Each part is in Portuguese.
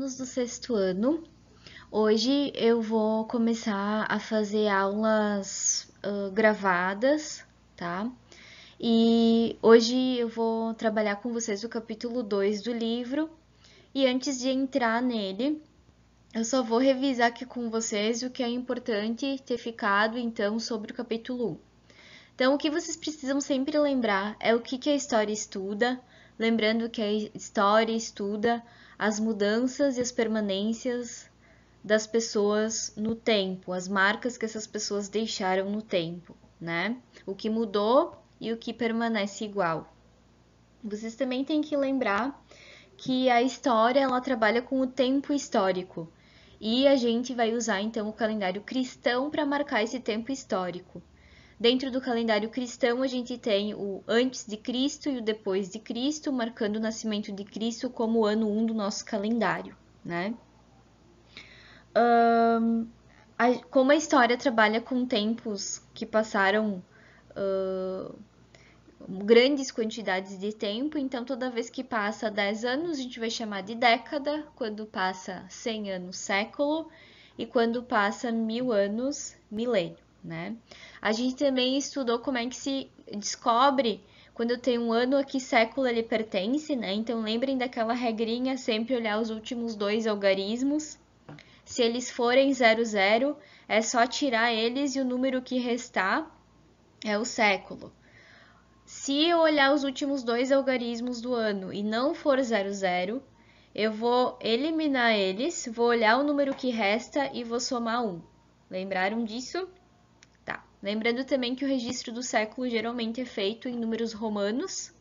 alunos do sexto ano. Hoje eu vou começar a fazer aulas gravadas, tá? E hoje eu vou trabalhar com vocês o capítulo 2 do livro. E antes de entrar nele, eu só vou revisar aqui com vocês o que é importante ter ficado então sobre o capítulo 1. Então, o que vocês precisam sempre lembrar é o que a história estuda, lembrando que a história estuda as mudanças e as permanências das pessoas no tempo, as marcas que essas pessoas deixaram no tempo, né? O que mudou e o que permanece igual. Vocês também têm que lembrar que a história ela trabalha com o tempo histórico e a gente vai usar então o calendário cristão para marcar esse tempo histórico. Dentro do calendário cristão, a gente tem o antes de Cristo e o depois de Cristo, marcando o nascimento de Cristo como o ano 1 do nosso calendário, né? Como a história trabalha com tempos que passaram grandes quantidades de tempo, então toda vez que passa 10 anos, a gente vai chamar de década, quando passa 100 anos, século, e quando passa 1000 anos, milênio. Né? A gente também estudou como é que se descobre quando tem um ano a que século ele pertence, né? Então lembrem daquela regrinha, sempre olhar os últimos 2 algarismos. Se eles forem 00, é só tirar eles e o número que restar é o século. Se eu olhar os últimos 2 algarismos do ano e não for 00, eu vou eliminar eles, vou olhar o número que resta e vou somar 1. Lembraram disso? Lembrando também que o registro do século geralmente é feito em números romanos.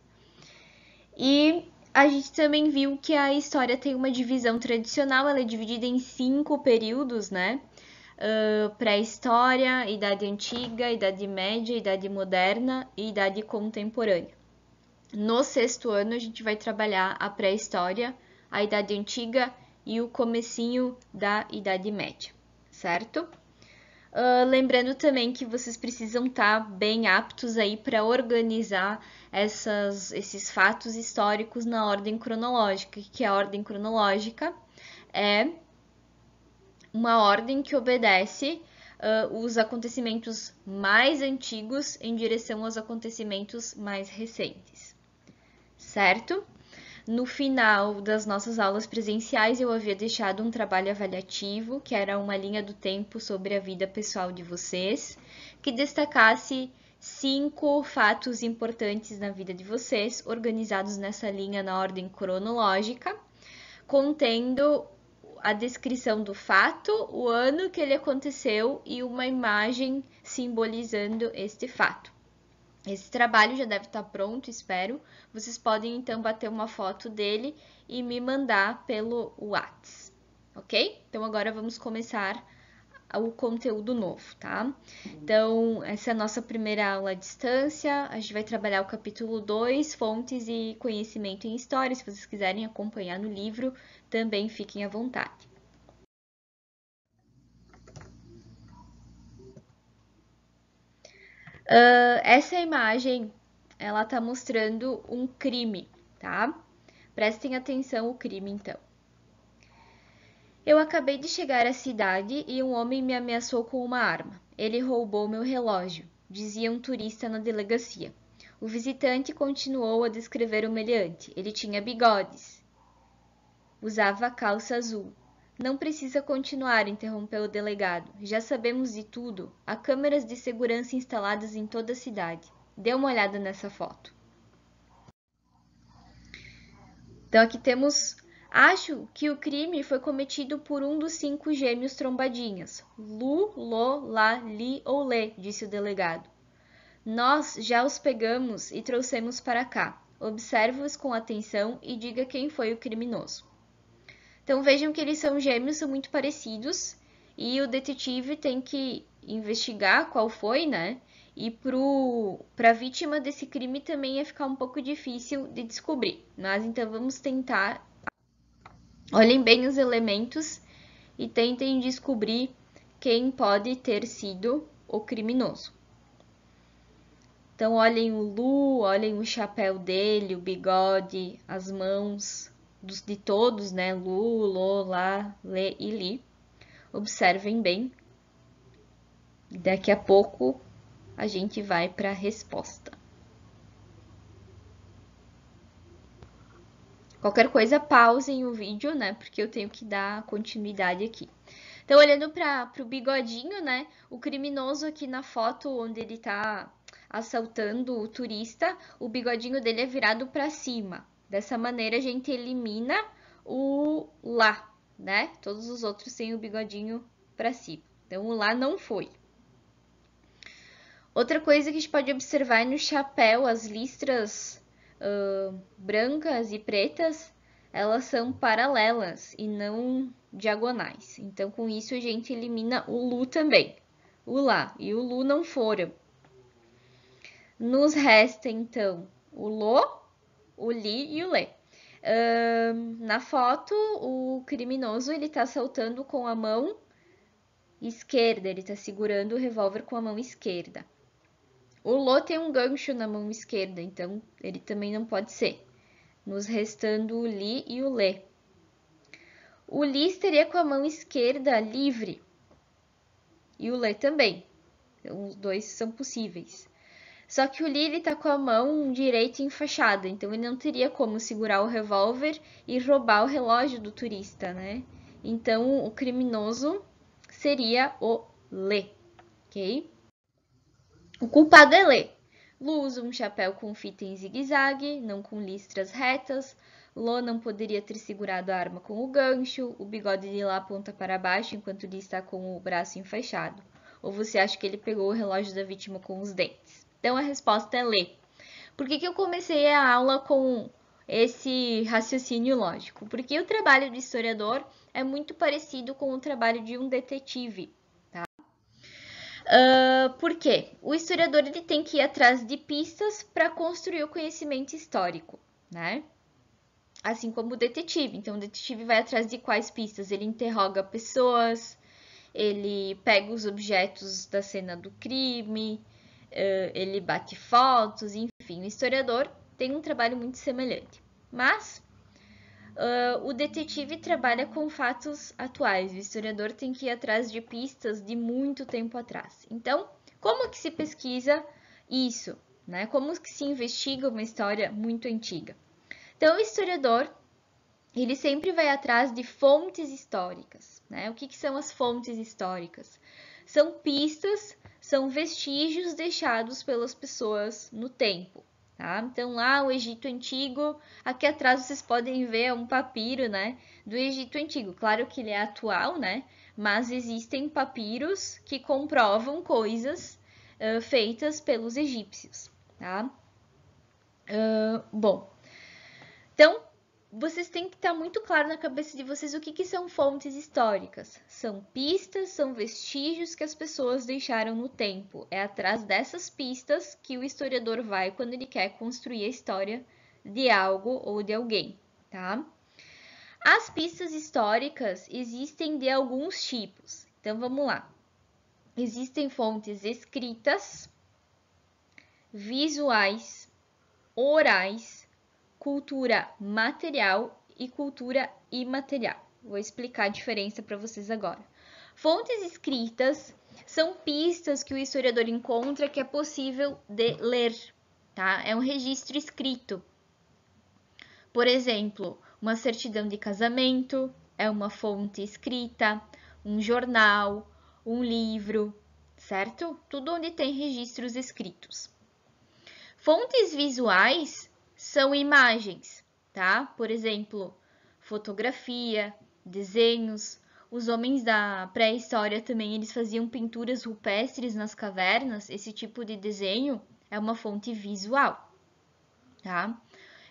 E a gente também viu que a história tem uma divisão tradicional, ela é dividida em 5 períodos, né? Pré-história, Idade Antiga, Idade Média, Idade Moderna e Idade Contemporânea. No sexto ano a gente vai trabalhar a pré-história, a Idade Antiga e o comecinho da Idade Média, certo? Lembrando também que vocês precisam estar bem aptos aí para organizar esses fatos históricos na ordem cronológica, que a ordem cronológica é uma ordem que obedece os acontecimentos mais antigos em direção aos acontecimentos mais recentes, certo? No final das nossas aulas presenciais, eu havia deixado um trabalho avaliativo, que era uma linha do tempo sobre a vida pessoal de vocês, que destacasse 5 fatos importantes na vida de vocês, organizados nessa linha na ordem cronológica, contendo a descrição do fato, o ano que ele aconteceu e uma imagem simbolizando este fato. Esse trabalho já deve estar pronto, espero. Vocês podem então bater uma foto dele e me mandar pelo WhatsApp, ok? Então agora vamos começar o conteúdo novo, tá? Então, essa é a nossa primeira aula à distância. A gente vai trabalhar o capítulo 2, fontes e conhecimento em história. Se vocês quiserem acompanhar no livro, também fiquem à vontade. Essa imagem, ela tá mostrando um crime, tá? Prestem atenção o crime, então. Eu acabei de chegar à cidade e um homem me ameaçou com uma arma. Ele roubou meu relógio, dizia um turista na delegacia. O visitante continuou a descrever o meliante. Ele tinha bigodes. Usava calça azul. Não precisa continuar, interrompeu o delegado. Já sabemos de tudo. Há câmeras de segurança instaladas em toda a cidade. Dê uma olhada nessa foto. Então aqui temos... Acho que o crime foi cometido por um dos 5 gêmeos trombadinhas. Lu, Lo, La, Li ou Lê, disse o delegado. Nós já os pegamos e trouxemos para cá. Observe-os com atenção e diga quem foi o criminoso. Então vejam que eles são gêmeos, são muito parecidos e o detetive tem que investigar qual foi, né? E para a vítima desse crime também ia ficar um pouco difícil de descobrir. Mas então vamos tentar. Olhem bem os elementos e tentem descobrir quem pode ter sido o criminoso. Então olhem o Lu, olhem o chapéu dele, o bigode, as mãos, de todos, né? Lu, Lo, Lá, Lê e Li. Observem bem. Daqui a pouco a gente vai para a resposta. Qualquer coisa, pausem o vídeo, né? Porque eu tenho que dar continuidade aqui. Então, olhando para o bigodinho, né? O criminoso aqui na foto onde ele tá assaltando o turista, o bigodinho dele é virado para cima. Dessa maneira, a gente elimina o lá, né? Todos os outros têm o bigodinho para cima. Então, o lá não foi. Outra coisa que a gente pode observar é no chapéu, as listras brancas e pretas, elas são paralelas e não diagonais. Então, com isso, a gente elimina o Lu também. O Lá e o Lu não foram. Nos resta, então, o Lo, o Li e o Lê. Na foto, o criminoso ele tá saltando com a mão esquerda, ele tá segurando o revólver com a mão esquerda. O Lo tem um gancho na mão esquerda, então ele também não pode ser. Nos restando o Li e o Lê. O Li estaria com a mão esquerda livre. E o Lê também. Então, os dois são possíveis. Só que o Li ele tá com a mão direita enfaixada, então ele não teria como segurar o revólver e roubar o relógio do turista, né? Então o criminoso seria o Lê, ok? O culpado é Lê. Lu usa um chapéu com fita em zigue-zague, não com listras retas. Lo não poderia ter segurado a arma com o gancho. O bigode de Lá aponta para baixo enquanto Li está com o braço enfaixado. Ou você acha que ele pegou o relógio da vítima com os dentes? Então a resposta é Lê. Por que eu comecei a aula com esse raciocínio lógico? Porque o trabalho do historiador é muito parecido com o trabalho de um detetive. Por quê? O historiador ele tem que ir atrás de pistas para construir o conhecimento histórico, né? Assim como o detetive. Então, o detetive vai atrás de quais pistas? Ele interroga pessoas, ele pega os objetos da cena do crime, ele bate fotos, enfim. O historiador tem um trabalho muito semelhante. Mas o detetive trabalha com fatos atuais, o historiador tem que ir atrás de pistas de muito tempo atrás. Então, como que se pesquisa isso? Né? Como que se investiga uma história muito antiga? Então, o historiador, ele sempre vai atrás de fontes históricas. Né? O que são as fontes históricas? São pistas, são vestígios deixados pelas pessoas no tempo. Tá? Então, lá o Egito Antigo, aqui atrás vocês podem ver um papiro, né, do Egito Antigo. Claro que ele é atual, né, mas existem papiros que comprovam coisas feitas pelos egípcios, tá? Bom, então, vocês têm que estar muito claro na cabeça de vocês o que são fontes históricas. São pistas, são vestígios que as pessoas deixaram no tempo. É atrás dessas pistas que o historiador vai quando ele quer construir a história de algo ou de alguém, tá? As pistas históricas existem de alguns tipos. Então, vamos lá. Existem fontes escritas, visuais, orais, cultura material e cultura imaterial. Vou explicar a diferença para vocês agora. Fontes escritas são pistas que o historiador encontra que é possível de ler, tá? É um registro escrito. Por exemplo, uma certidão de casamento é uma fonte escrita, um jornal, um livro, certo? Tudo onde tem registros escritos. Fontes visuais são imagens, tá? Por exemplo, fotografia, desenhos. Os homens da pré-história também eles faziam pinturas rupestres nas cavernas. Esse tipo de desenho é uma fonte visual, tá?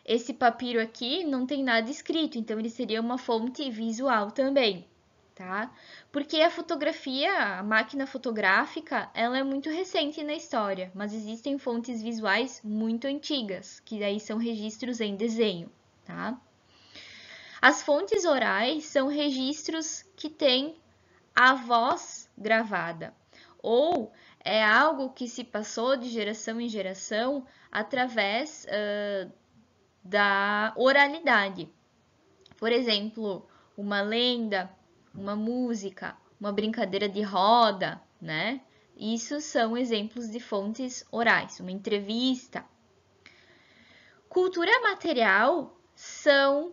Esse papiro aqui não tem nada escrito, então ele seria uma fonte visual também, tá? Porque a fotografia, a máquina fotográfica, ela é muito recente na história, mas existem fontes visuais muito antigas, que daí são registros em desenho, tá? As fontes orais são registros que têm a voz gravada, ou é algo que se passou de geração em geração através da oralidade. Por exemplo, uma lenda, uma música, uma brincadeira de roda, né? Isso são exemplos de fontes orais, uma entrevista. Cultura material são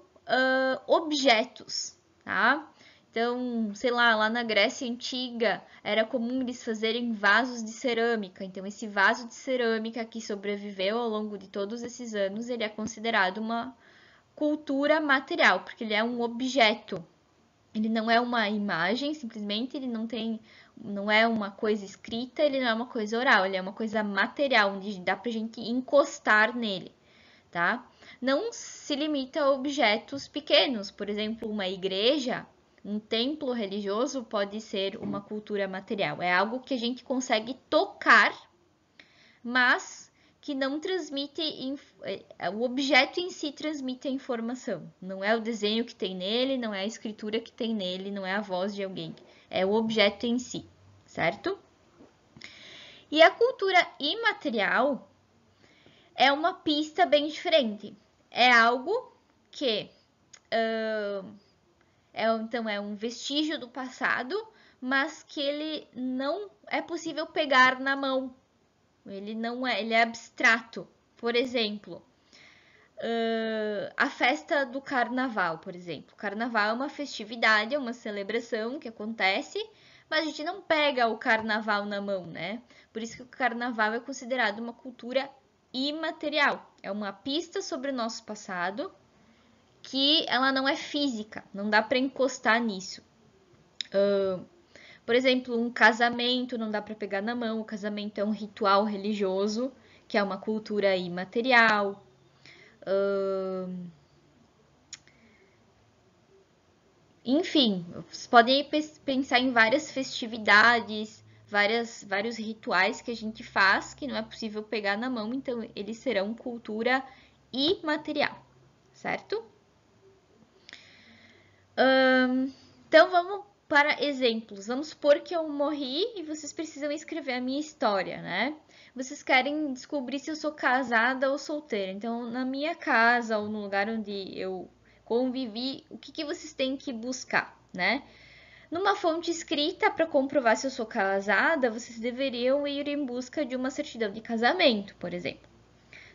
objetos, tá? Então, sei lá na Grécia Antiga era comum eles fazerem vasos de cerâmica. Então, esse vaso de cerâmica que sobreviveu ao longo de todos esses anos, ele é considerado uma cultura material, porque ele é um objeto. Ele não é uma imagem, simplesmente, ele não é uma coisa escrita, ele não é uma coisa oral, ele é uma coisa material, onde dá pra gente encostar nele, tá? Não se limita a objetos pequenos, por exemplo, uma igreja, um templo religioso pode ser uma cultura material. É algo que a gente consegue tocar, mas que não transmite, o objeto em si transmite a informação. Não é o desenho que tem nele, não é a escritura que tem nele, não é a voz de alguém. É o objeto em si, certo? E a cultura imaterial é uma pista bem diferente. É algo que então é um vestígio do passado, mas que ele não é possível pegar na mão. Ele é abstrato. Por exemplo, a festa do carnaval, por exemplo. O carnaval é uma festividade, é uma celebração que acontece, mas a gente não pega o carnaval na mão, né? Por isso que o carnaval é considerado uma cultura imaterial. É uma pista sobre o nosso passado que ela não é física, não dá para encostar nisso. Por exemplo, um casamento não dá para pegar na mão. O casamento é um ritual religioso, que é uma cultura imaterial. Enfim, vocês podem pensar em várias festividades, vários rituais que a gente faz que não é possível pegar na mão, então eles serão cultura imaterial, certo? Então vamos para exemplos. Vamos supor que eu morri e vocês precisam escrever a minha história, né? Vocês querem descobrir se eu sou casada ou solteira. Então, na minha casa ou no lugar onde eu convivi, o que vocês têm que buscar, né? Numa fonte escrita, para comprovar se eu sou casada, vocês deveriam ir em busca de uma certidão de casamento, por exemplo.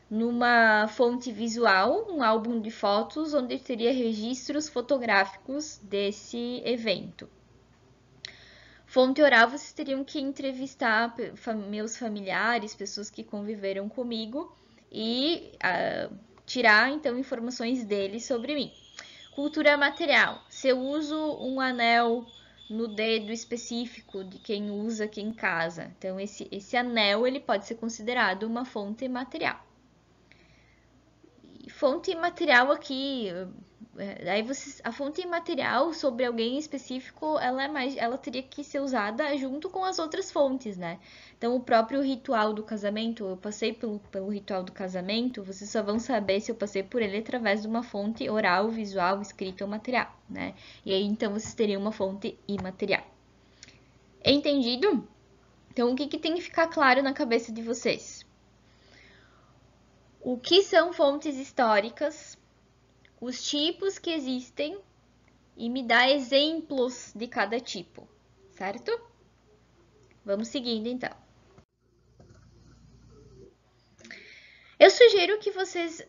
Numa fonte visual, um álbum de fotos onde teria registros fotográficos desse evento. Fonte oral, vocês teriam que entrevistar meus familiares, pessoas que conviveram comigo e tirar então informações deles sobre mim. Cultura material. Se eu uso um anel no dedo específico de quem usa aqui em casa, então esse anel ele pode ser considerado uma fonte material. Fonte material aqui, aí a fonte material sobre alguém específico, ela teria que ser usada junto com as outras fontes, né? Então o próprio ritual do casamento, eu passei pelo ritual do casamento, vocês só vão saber se eu passei por ele através de uma fonte oral, visual, escrita ou material, né? E aí então vocês teriam uma fonte imaterial. Entendido? Então o que tem que ficar claro na cabeça de vocês? O que são fontes históricas, os tipos que existem e me dá exemplos de cada tipo, certo? Vamos seguindo então. Eu sugiro que vocês,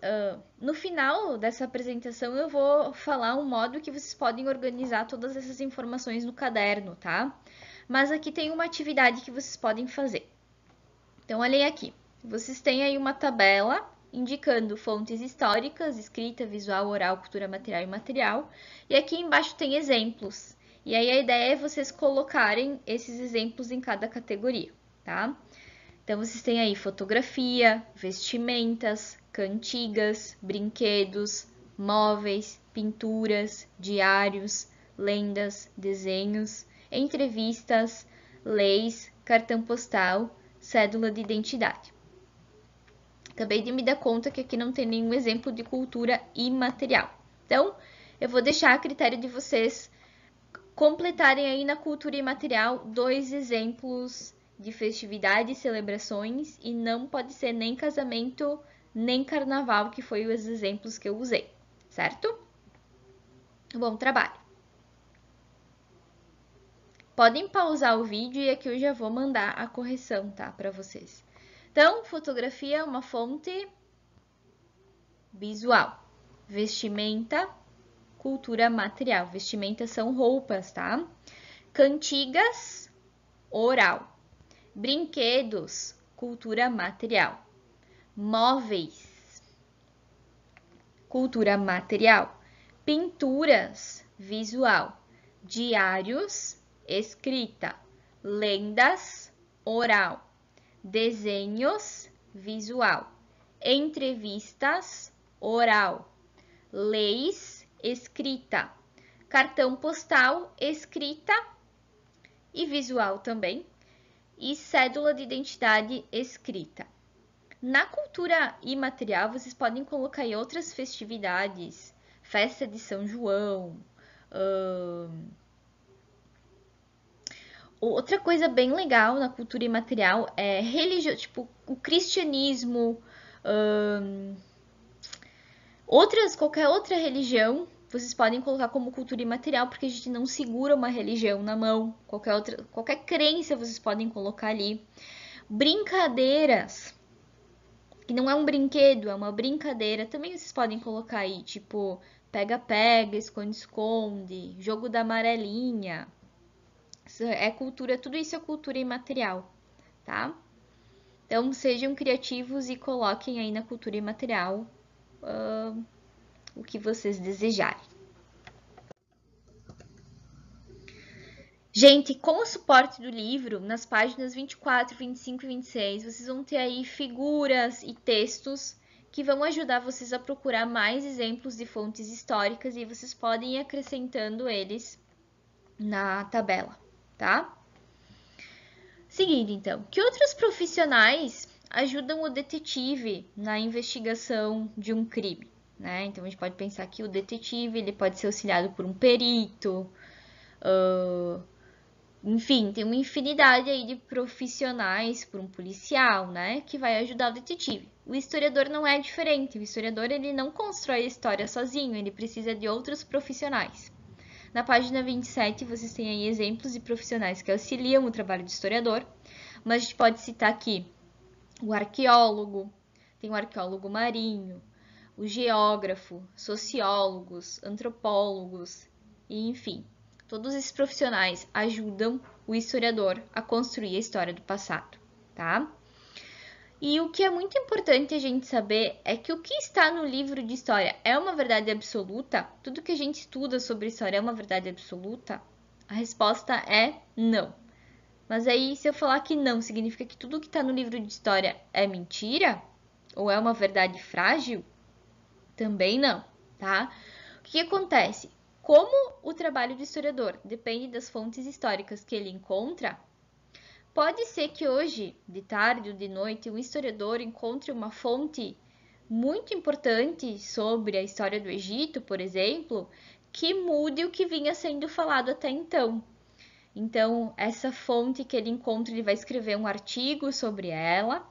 no final dessa apresentação, eu vou falar um modo que vocês podem organizar todas essas informações no caderno, tá? Mas aqui tem uma atividade que vocês podem fazer. Então, olhem aqui. Vocês têm aí uma tabela indicando fontes históricas, escrita, visual, oral, cultura material e imaterial. E aqui embaixo tem exemplos. E aí a ideia é vocês colocarem esses exemplos em cada categoria, tá? Então vocês têm aí fotografia, vestimentas, cantigas, brinquedos, móveis, pinturas, diários, lendas, desenhos, entrevistas, leis, cartão postal, cédula de identidade. Acabei de me dar conta que aqui não tem nenhum exemplo de cultura imaterial. Então, eu vou deixar a critério de vocês completarem aí na cultura imaterial 2 exemplos de festividades e celebrações, e não pode ser nem casamento, nem carnaval, que foi os exemplos que eu usei, certo? Bom trabalho. Podem pausar o vídeo e aqui eu já vou mandar a correção, tá, para vocês. Então, fotografia é uma fonte visual. Vestimenta, cultura material. Vestimenta são roupas, tá? Cantigas, oral. Brinquedos, cultura material. Móveis, cultura material. Pinturas, visual. Diários, escrita. Lendas, oral. Desenhos, visual. Entrevistas, oral. Leis, escrita. Cartão postal, escrita e visual também. E cédula de identidade, escrita. Na cultura imaterial, vocês podem colocar aí outras festividades, festa de São João. Outra coisa bem legal na cultura imaterial é religião, tipo o cristianismo, qualquer outra religião, vocês podem colocar como cultura imaterial, porque a gente não segura uma religião na mão. Qualquer crença vocês podem colocar ali. Brincadeiras, que não é um brinquedo, é uma brincadeira, também vocês podem colocar aí, tipo pega-pega, esconde-esconde, jogo da amarelinha. Tudo isso é cultura imaterial, tá? Então sejam criativos e coloquem aí na cultura imaterial o que vocês desejarem. Gente, com o suporte do livro, nas páginas 24, 25 e 26, vocês vão ter aí figuras e textos que vão ajudar vocês a procurar mais exemplos de fontes históricas e vocês podem ir acrescentando eles na tabela, tá? Seguindo, então, que outros profissionais ajudam o detetive na investigação de um crime, né? Então, a gente pode pensar que o detetive ele pode ser auxiliado por um perito, enfim, tem uma infinidade aí de profissionais, por um policial, né, que vai ajudar o detetive. O historiador não é diferente. O historiador ele não constrói a história sozinho, ele precisa de outros profissionais. Na página 27, vocês têm aí exemplos de profissionais que auxiliam o trabalho do historiador, mas a gente pode citar aqui o arqueólogo, tem o arqueólogo marinho, o geógrafo, sociólogos, antropólogos, e enfim. Todos esses profissionais ajudam o historiador a construir a história do passado, tá? E o que é muito importante a gente saber é que o que está no livro de história é uma verdade absoluta? Tudo que a gente estuda sobre história é uma verdade absoluta? A resposta é não. Mas aí, se eu falar que não, significa que tudo que está no livro de história é mentira? Ou é uma verdade frágil? Também não, tá? O que acontece? Como o trabalho do historiador depende das fontes históricas que ele encontra, pode ser que hoje, de tarde ou de noite, um historiador encontre uma fonte muito importante sobre a história do Egito, por exemplo, que mude o que vinha sendo falado até então. Então, essa fonte que ele encontra, ele vai escrever um artigo sobre ela.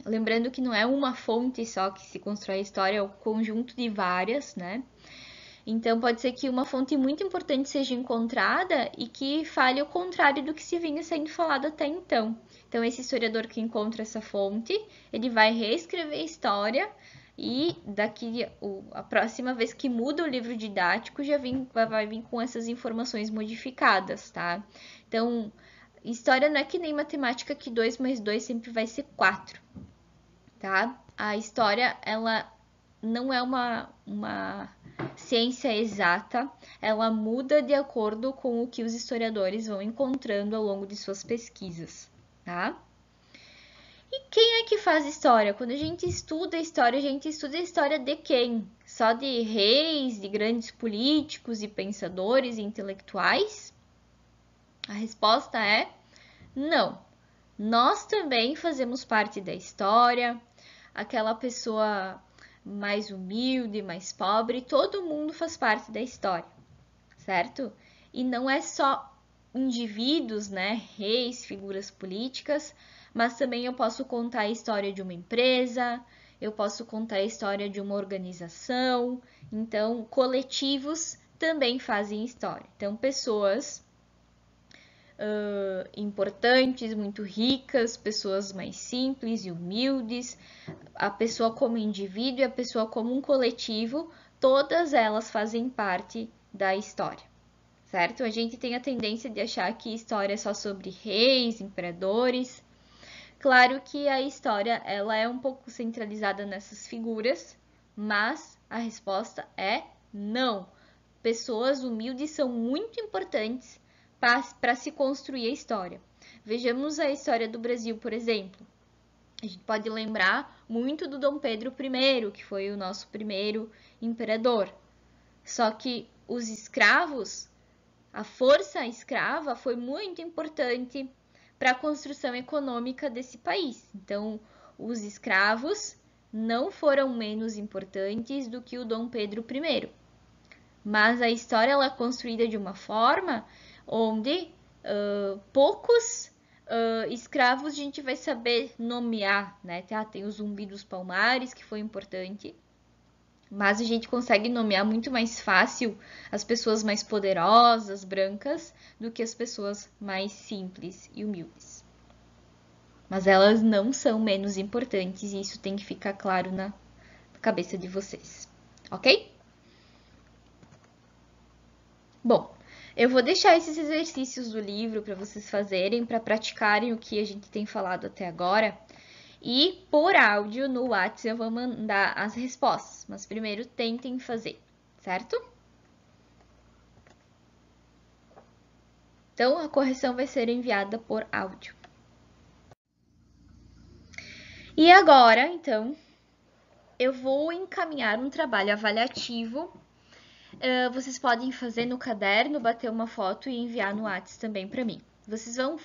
Lembrando que não é uma fonte só que se constrói a história, é um conjunto de várias, né? Então, pode ser que uma fonte muito importante seja encontrada e que fale o contrário do que se vinha sendo falado até então. Então, esse historiador que encontra essa fonte, ele vai reescrever a história e a próxima vez que muda o livro didático, vai vir com essas informações modificadas, tá? Então, história não é que nem matemática que 2 mais 2 sempre vai ser 4, tá? A história, ela não é uma ciência exata, ela muda de acordo com o que os historiadores vão encontrando ao longo de suas pesquisas, tá? E quem é que faz história? Quando a gente estuda a história, a gente estuda a história de quem? Só de reis, de grandes políticos e pensadores e intelectuais? A resposta é não. Nós também fazemos parte da história, aquela pessoa mais humilde, mais pobre, todo mundo faz parte da história, certo? E não é só indivíduos, né, reis, figuras políticas, mas também eu posso contar a história de uma empresa, eu posso contar a história de uma organização. Então, coletivos também fazem história. Então, pessoas importantes, muito ricas, pessoas mais simples e humildes, a pessoa como indivíduo e a pessoa como um coletivo, todas elas fazem parte da história, certo? A gente tem a tendência de achar que história é só sobre reis, imperadores. Claro que a história ela é um pouco centralizada nessas figuras, mas a resposta é não. Pessoas humildes são muito importantes para se construir a história. Vejamos a história do Brasil, por exemplo. A gente pode lembrar muito do Dom Pedro I, que foi o nosso primeiro imperador. Só que os escravos, a força escrava foi muito importante para a construção econômica desse país. Então, os escravos não foram menos importantes do que o Dom Pedro I. Mas a história ela é construída de uma forma onde poucos escravos a gente vai saber nomear, né? Tem o Zumbi dos Palmares, que foi importante, mas a gente consegue nomear muito mais fácil as pessoas mais poderosas, brancas, do que as pessoas mais simples e humildes. Mas elas não são menos importantes e isso tem que ficar claro na cabeça de vocês, ok? Bom, eu vou deixar esses exercícios do livro para vocês fazerem, para praticarem o que a gente tem falado até agora. E por áudio no WhatsApp eu vou mandar as respostas, mas primeiro tentem fazer, certo? Então a correção vai ser enviada por áudio. E agora, então, eu vou encaminhar um trabalho avaliativo. Vocês podem fazer no caderno, bater uma foto e enviar no WhatsApp também para mim. Vocês vão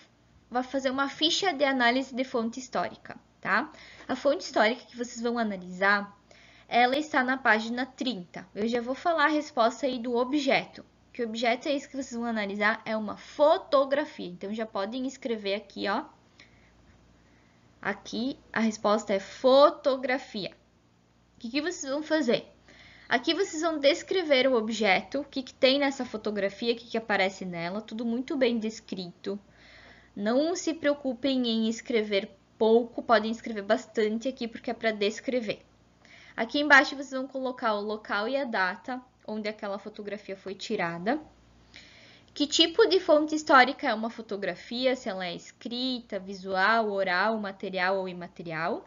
fazer uma ficha de análise de fonte histórica, tá? A fonte histórica que vocês vão analisar, ela está na página 30. Eu já vou falar a resposta aí do objeto. Que o objeto é esse que vocês vão analisar, é uma fotografia. Então, já podem escrever aqui, ó. Aqui, a resposta é fotografia. O que vocês vão fazer? Aqui vocês vão descrever o objeto, o que tem nessa fotografia, o que aparece nela, tudo muito bem descrito. Não se preocupem em escrever pouco, podem escrever bastante aqui porque é para descrever. Aqui embaixo vocês vão colocar o local e a data onde aquela fotografia foi tirada. Que tipo de fonte histórica é uma fotografia, se ela é escrita, visual, oral, material ou imaterial.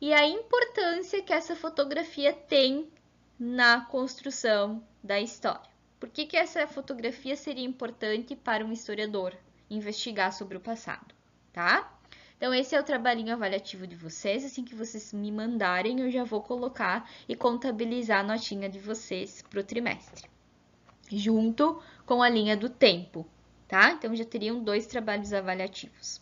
E a importância que essa fotografia tem na construção da história. Por que essa fotografia seria importante para um historiador investigar sobre o passado, tá? Então, esse é o trabalhinho avaliativo de vocês. Assim que vocês me mandarem, eu já vou colocar e contabilizar a notinha de vocês para o trimestre, junto com a linha do tempo, tá? Então, já teriam 2 trabalhos avaliativos.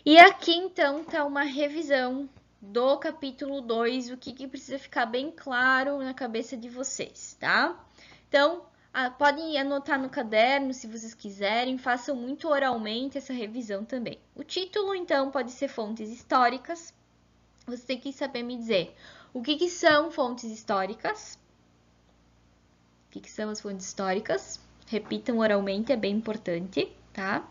E aqui, então, tá uma revisão do capítulo 2, o que precisa ficar bem claro na cabeça de vocês, tá? Então, podem anotar no caderno se vocês quiserem, façam muito oralmente essa revisão também. O título, então, pode ser fontes históricas. Você tem que saber me dizer o que são fontes históricas. O que são as fontes históricas? Repitam oralmente, é bem importante, tá?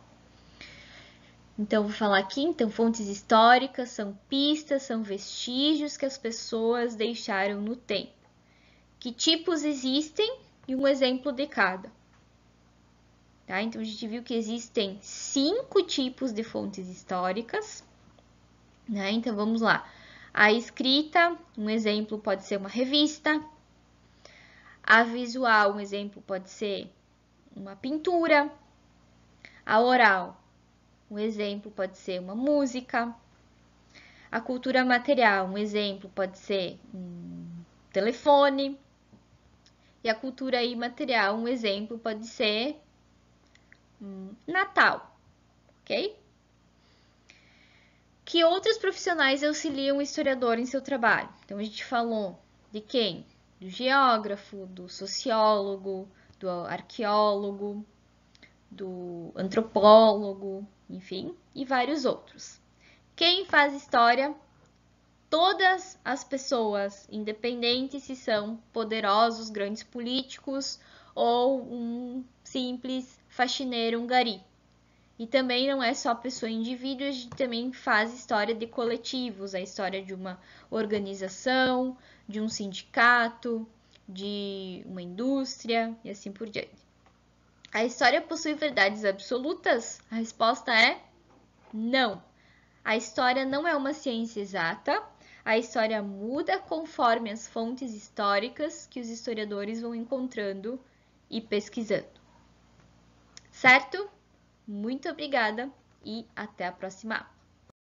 Então, vou falar aqui, então, fontes históricas são pistas, são vestígios que as pessoas deixaram no tempo. Que tipos existem e um exemplo de cada. Tá? Então, a gente viu que existem 5 tipos de fontes históricas. Né? Então, vamos lá. A escrita, um exemplo pode ser uma revista. A visual, um exemplo pode ser uma pintura. A oral, um exemplo pode ser uma música. A cultura material, um exemplo pode ser um telefone. E a cultura imaterial, um exemplo pode ser Natal, ok? Que outros profissionais auxiliam o historiador em seu trabalho? Então, a gente falou de quem? Do geógrafo, do sociólogo, do arqueólogo, do antropólogo, enfim, e vários outros. Quem faz história todas as pessoas, independente se são poderosos, grandes políticos ou um simples faxineiro, um gari. E também não é só pessoa indivíduo, a gente também faz história de coletivos, a história de uma organização, de um sindicato, de uma indústria e assim por diante. A história possui verdades absolutas? A resposta é não. A história não é uma ciência exata, a história muda conforme as fontes históricas que os historiadores vão encontrando e pesquisando. Certo? Muito obrigada e até a próxima aula.